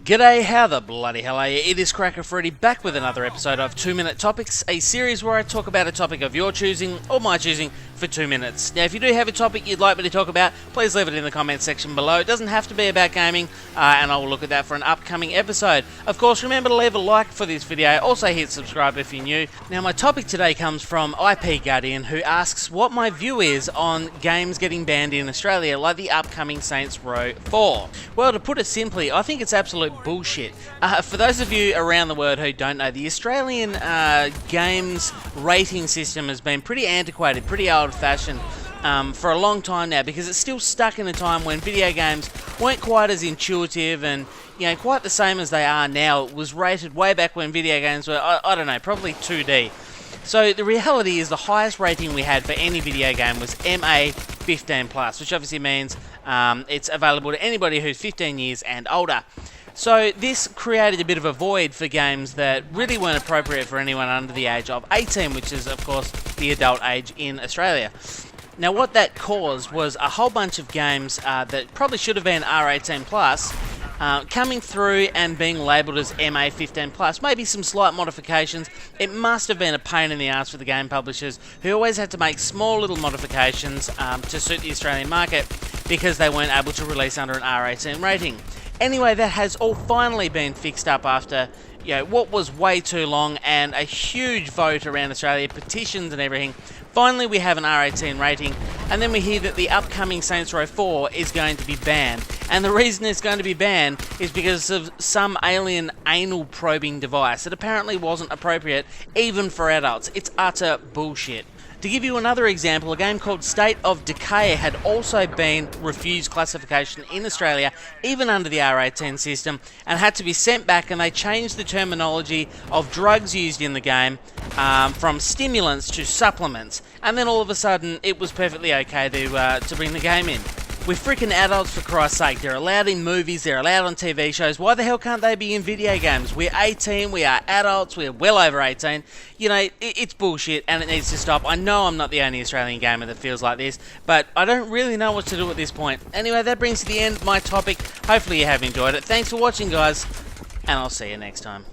G'day, how the bloody hell are you? It is Cracker Freddy back with another episode of 2 Minute Topics, a series where I talk about a topic of your choosing or my choosing for 2 minutes. Now, if you do have a topic you'd like me to talk about, please leave it in the comments section below. It doesn't have to be about gaming, and I will look at that for an upcoming episode. Of course, remember to leave a like for this video. Also hit subscribe if you're new. Now, my topic today comes from IP Guardian, who asks what my view is on games getting banned in Australia, like the upcoming Saints Row 4. Well, to put it simply, I think it's absolute bullshit. For those of you around the world who don't know, the Australian games rating system has been pretty antiquated, pretty old-fashioned for a long time now, because it's still stuck in a time when video games weren't quite as intuitive and, you know, quite the same as they are now. It was rated way back when video games were, I don't know, probably 2D. So the reality is the highest rating we had for any video game was MA 15+, which obviously means it's available to anybody who's 15 years and older. So this created a bit of a void for games that really weren't appropriate for anyone under the age of 18, which is, of course, the adult age in Australia. Now, what that caused was a whole bunch of games that probably should have been R18+, coming through and being labelled as MA 15+, maybe some slight modifications. It must have been a pain in the ass for the game publishers, who always had to make small little modifications to suit the Australian market, because they weren't able to release under an R18 rating. Anyway, that has all finally been fixed up after, you know, what was way too long and a huge vote around Australia, petitions and everything. Finally, we have an R18 rating, and then we hear that the upcoming Saints Row 4 is going to be banned. And the reason it's going to be banned is because of some alien anal probing device that apparently wasn't appropriate even for adults. It's utter bullshit. To give you another example, a game called State of Decay had also been refused classification in Australia, even under the R18 system, and had to be sent back, and they changed the terminology of drugs used in the game from stimulants to supplements, and then all of a sudden it was perfectly okay to bring the game in. We're freaking adults, for Christ's sake. They're allowed in movies, they're allowed on TV shows. Why the hell can't they be in video games? We're 18, we are adults, we're well over 18. You know, it's bullshit and it needs to stop. I know I'm not the only Australian gamer that feels like this, but I don't really know what to do at this point. Anyway, that brings to the end my topic. Hopefully you have enjoyed it. Thanks for watching, guys, and I'll see you next time.